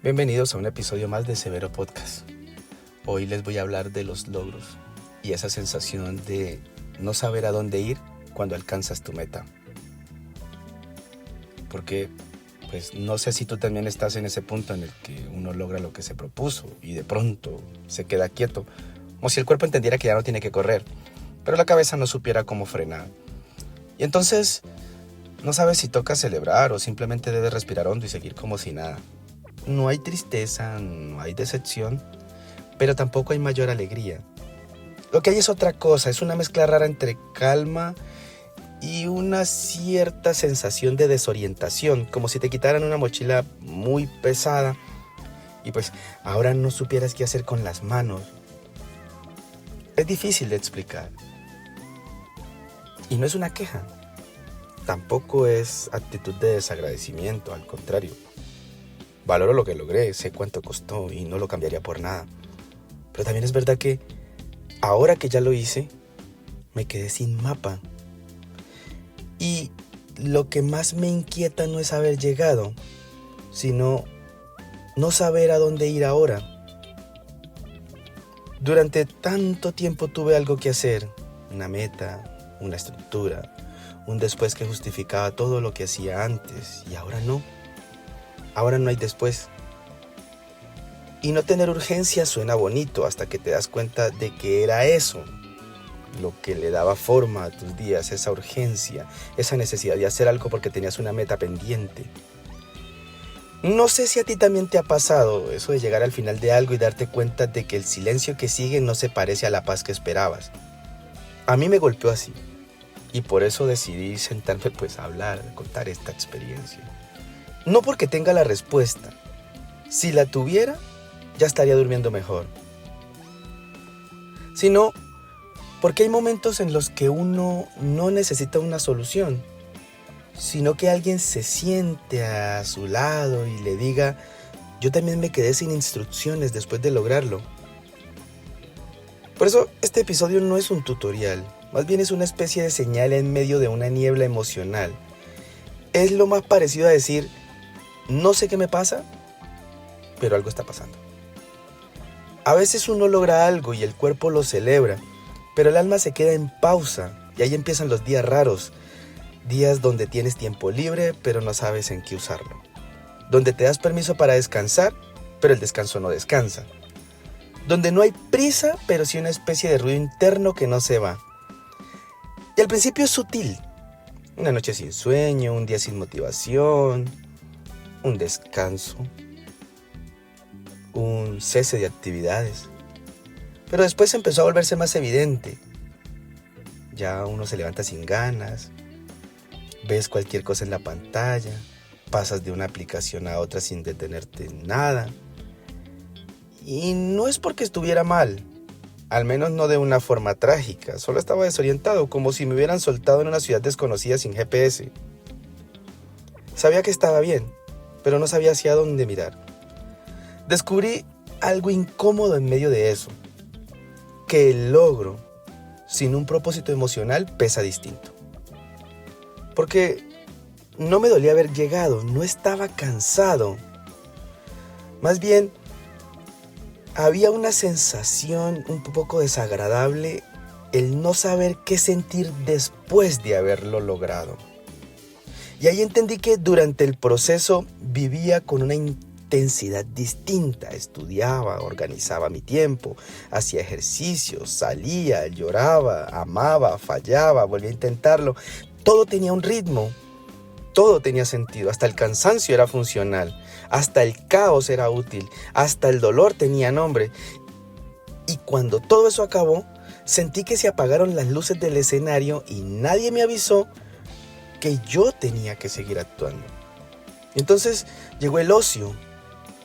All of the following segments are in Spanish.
Bienvenidos a un episodio más de Severo Podcast. Hoy les voy a hablar de los logros y esa sensación de no saber a dónde ir cuando alcanzas tu meta. Porque pues no sé si tú también estás en ese punto en el que uno logra lo que se propuso y de pronto se queda quieto, como si el cuerpo entendiera que ya no tiene que correr, pero la cabeza no supiera cómo frenar. Y entonces no sabes si toca celebrar o simplemente debes respirar hondo y seguir como si nada. No hay tristeza, no hay decepción, pero tampoco hay mayor alegría. Lo que hay es otra cosa, es una mezcla rara entre calma y una cierta sensación de desorientación, como si te quitaran una mochila muy pesada y pues ahora no supieras qué hacer con las manos. Es difícil de explicar. Y no es una queja, tampoco es actitud de desagradecimiento, al contrario. Valoro lo que logré, sé cuánto costó y no lo cambiaría por nada. Pero también es verdad que ahora que ya lo hice, me quedé sin mapa. Y lo que más me inquieta no es haber llegado, sino no saber a dónde ir ahora. Durante tanto tiempo tuve algo que hacer, una meta, una estructura, un después que justificaba todo lo que hacía antes y ahora no. Ahora no hay después. Y no tener urgencia suena bonito hasta que te das cuenta de que era eso lo que le daba forma a tus días, esa urgencia, esa necesidad de hacer algo porque tenías una meta pendiente. No sé si a ti también te ha pasado eso de llegar al final de algo y darte cuenta de que el silencio que sigue no se parece a la paz que esperabas. A mí me golpeó así y por eso decidí sentarme a hablar, a contar esta experiencia. No porque tenga la respuesta. Si la tuviera, ya estaría durmiendo mejor. Sino porque hay momentos en los que uno no necesita una solución, sino que alguien se siente a su lado y le diga: yo también me quedé sin instrucciones después de lograrlo. Por eso este episodio no es un tutorial, más bien es una especie de señal en medio de una niebla emocional. Es lo más parecido a decir: no sé qué me pasa, pero algo está pasando. A veces uno logra algo y el cuerpo lo celebra, pero el alma se queda en pausa y ahí empiezan los días raros. Días donde tienes tiempo libre, pero no sabes en qué usarlo. Donde te das permiso para descansar, pero el descanso no descansa. Donde no hay prisa, pero sí una especie de ruido interno que no se va. Y al principio es sutil. Una noche sin sueño, un día sin motivación, un descanso, un cese de actividades. Pero después empezó a volverse más evidente. Ya uno se levanta sin ganas, ves cualquier cosa en la pantalla, pasas de una aplicación a otra sin detenerte en nada. Y no es porque estuviera mal, al menos no de una forma trágica, solo estaba desorientado, como si me hubieran soltado en una ciudad desconocida sin GPS. Sabía que estaba bien, pero no sabía hacia dónde mirar. Descubrí algo incómodo en medio de eso, que el logro sin un propósito emocional pesa distinto. Porque no me dolía haber llegado, no estaba cansado. Más bien, había una sensación un poco desagradable, el no saber qué sentir después de haberlo logrado. Y ahí entendí que durante el proceso vivía con una intensidad distinta. Estudiaba, organizaba mi tiempo, hacía ejercicios, salía, lloraba, amaba, fallaba, volvía a intentarlo. Todo tenía un ritmo, todo tenía sentido, hasta el cansancio era funcional, hasta el caos era útil, hasta el dolor tenía nombre. Y cuando todo eso acabó, sentí que se apagaron las luces del escenario y nadie me avisó que yo tenía que seguir actuando. Entonces llegó el ocio,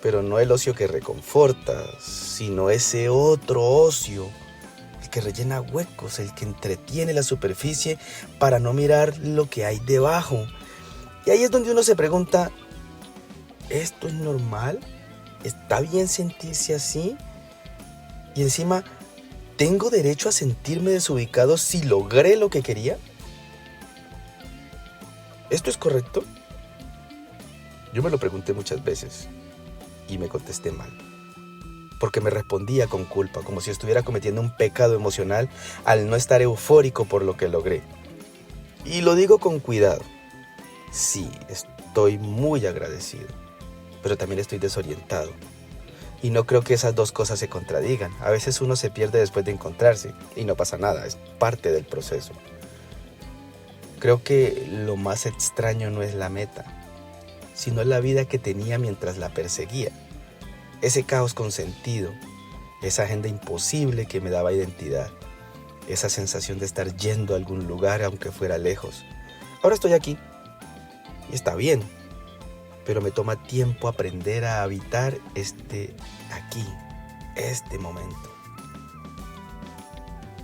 pero no el ocio que reconforta, sino ese otro ocio, el que rellena huecos, el que entretiene la superficie para no mirar lo que hay debajo. Y ahí es donde uno se pregunta: ¿esto es normal? ¿Está bien sentirse así? Y encima, ¿tengo derecho a sentirme desubicado si logré lo que quería? ¿Esto es correcto? Yo me lo pregunté muchas veces. y me contesté mal. Porque me respondía con culpa, como si estuviera cometiendo un pecado emocional al no estar eufórico por lo que logré. Y lo digo con cuidado. Sí, estoy muy agradecido, pero también estoy desorientado. Y no creo que esas dos cosas se contradigan. A veces uno se pierde después de encontrarse y no pasa nada, es parte del proceso. Creo que lo más extraño no es la meta, sino la vida que tenía mientras la perseguía. Ese caos con sentido, esa agenda imposible que me daba identidad, esa sensación de estar yendo a algún lugar aunque fuera lejos. Ahora estoy aquí y está bien, pero me toma tiempo aprender a habitar este momento.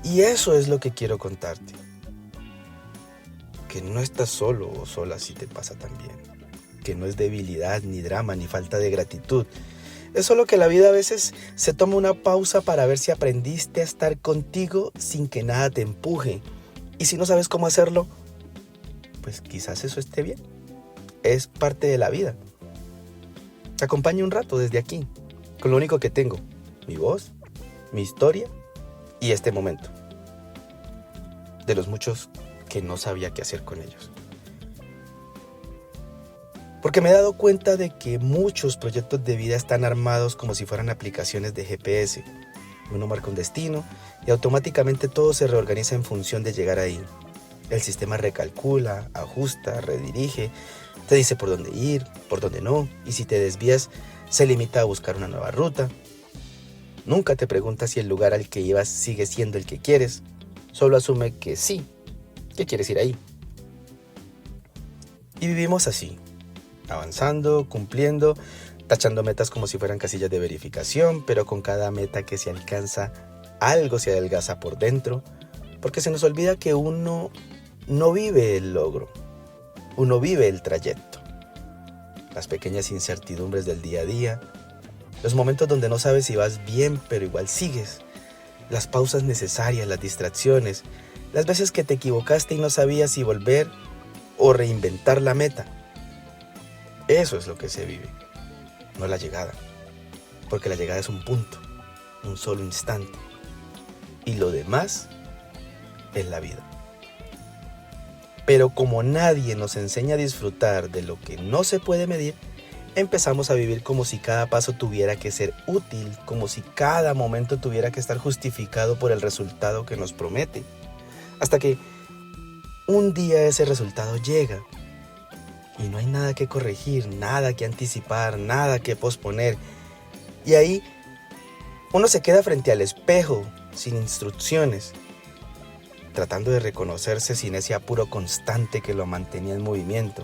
Y eso es lo que quiero contarte. Que no estás solo o sola si te pasa también. Que no es debilidad, ni drama, ni falta de gratitud. Es solo que la vida a veces se toma una pausa para ver si aprendiste a estar contigo sin que nada te empuje. Y si no sabes cómo hacerlo, pues quizás eso esté bien. Es parte de la vida. Te acompaño un rato desde aquí, con lo único que tengo, mi voz, mi historia y este momento. De los muchos que no sabía qué hacer con ellos. Porque me he dado cuenta de que muchos proyectos de vida están armados como si fueran aplicaciones de GPS. Uno marca un destino y automáticamente todo se reorganiza en función de llegar ahí. El sistema recalcula, ajusta, redirige, te dice por dónde ir, por dónde no, y si te desvías, se limita a buscar una nueva ruta. Nunca te pregunta si el lugar al que ibas sigue siendo el que quieres, solo asume que sí, que quieres ir ahí. Y vivimos así, avanzando, cumpliendo, tachando metas como si fueran casillas de verificación, pero con cada meta que se alcanza, algo se adelgaza por dentro, porque se nos olvida que uno no vive el logro, uno vive el trayecto. Las pequeñas incertidumbres del día a día, los momentos donde no sabes si vas bien, pero igual sigues, las pausas necesarias, las distracciones, las veces que te equivocaste y no sabías si volver o reinventar la meta. Eso es lo que se vive, no la llegada, porque la llegada es un punto, un solo instante, y lo demás es la vida. Pero como nadie nos enseña a disfrutar de lo que no se puede medir, empezamos a vivir como si cada paso tuviera que ser útil, como si cada momento tuviera que estar justificado por el resultado que nos promete. Hasta que un día ese resultado llega y no hay nada que corregir, nada que anticipar, nada que posponer. Y ahí uno se queda frente al espejo, sin instrucciones, tratando de reconocerse sin ese apuro constante que lo mantenía en movimiento.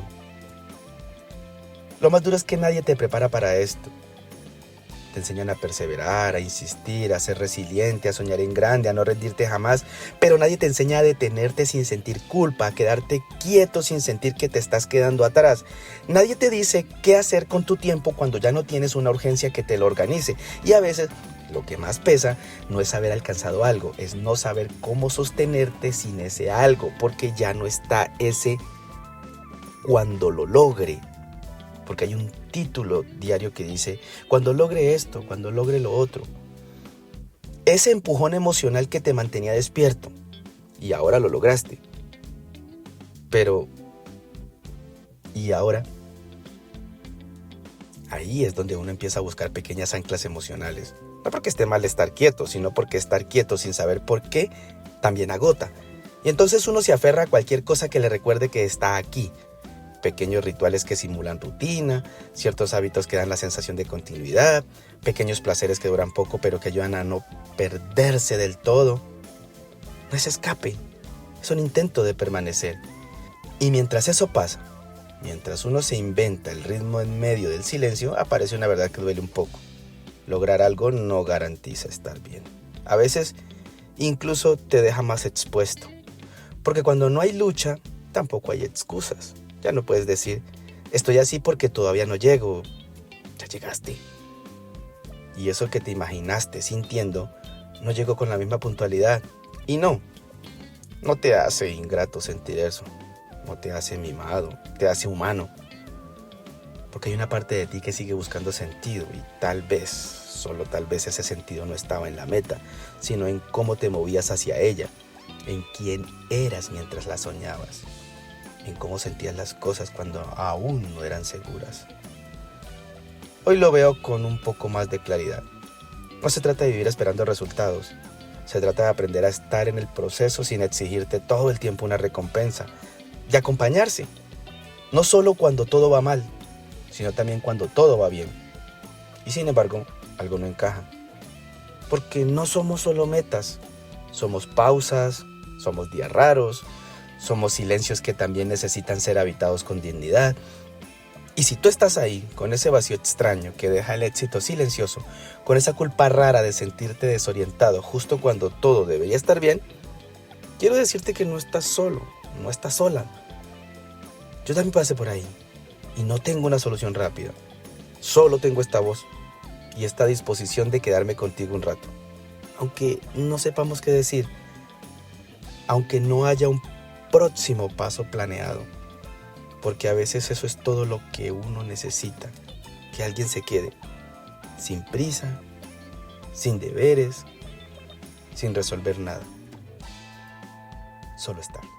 Lo más duro es que nadie te prepara para esto. Te enseñan a perseverar, a insistir, a ser resiliente, a soñar en grande, a no rendirte jamás, pero nadie te enseña a detenerte sin sentir culpa, a quedarte quieto sin sentir que te estás quedando atrás. Nadie te dice qué hacer con tu tiempo cuando ya no tienes una urgencia que te lo organice. Y a veces lo que más pesa no es haber alcanzado algo, es no saber cómo sostenerte sin ese algo, porque ya no está ese cuando lo logre. Porque hay un título diario que dice, cuando logre esto, cuando logre lo otro. Ese empujón emocional que te mantenía despierto, y ahora lo lograste. Pero, ¿y ahora? Ahí es donde uno empieza a buscar pequeñas anclas emocionales. No porque esté mal estar quieto, sino porque estar quieto sin saber por qué también agota. Y entonces uno se aferra a cualquier cosa que le recuerde que está aquí. Pequeños rituales que simulan rutina, ciertos hábitos que dan la sensación de continuidad, pequeños placeres que duran poco pero que ayudan a no perderse del todo. No es escape, es un intento de permanecer. Y mientras eso pasa, mientras uno se inventa el ritmo en medio del silencio, aparece una verdad que duele un poco. Lograr algo no garantiza estar bien. A veces incluso te deja más expuesto. Porque cuando no hay lucha, tampoco hay excusas. Ya no puedes decir, estoy así porque todavía no llego. Ya llegaste. Y eso que te imaginaste sintiendo, no llegó con la misma puntualidad. Y no te hace ingrato sentir eso. No te hace mimado, te hace humano. Porque hay una parte de ti que sigue buscando sentido y tal vez, solo tal vez ese sentido no estaba en la meta, sino en cómo te movías hacia ella, en quién eras mientras la soñabas, en cómo sentías las cosas cuando aún no eran seguras. Hoy lo veo con un poco más de claridad. No se trata de vivir esperando resultados, se trata de aprender a estar en el proceso sin exigirte todo el tiempo una recompensa, de acompañarse, no solo cuando todo va mal, sino también cuando todo va bien. Y sin embargo, algo no encaja. Porque no somos solo metas, somos pausas, somos días raros, somos silencios que también necesitan ser habitados con dignidad. Y si tú estás ahí, con ese vacío extraño que deja el éxito silencioso, con esa culpa rara de sentirte desorientado justo cuando todo debería estar bien, quiero decirte que no estás solo, no estás sola. Yo también pasé por ahí y no tengo una solución rápida. Solo tengo esta voz y esta disposición de quedarme contigo un rato. Aunque no sepamos qué decir, aunque no haya un próximo paso planeado. Porque a veces eso es todo lo que uno necesita, que alguien se quede, sin prisa, sin deberes, sin resolver nada. Solo estar.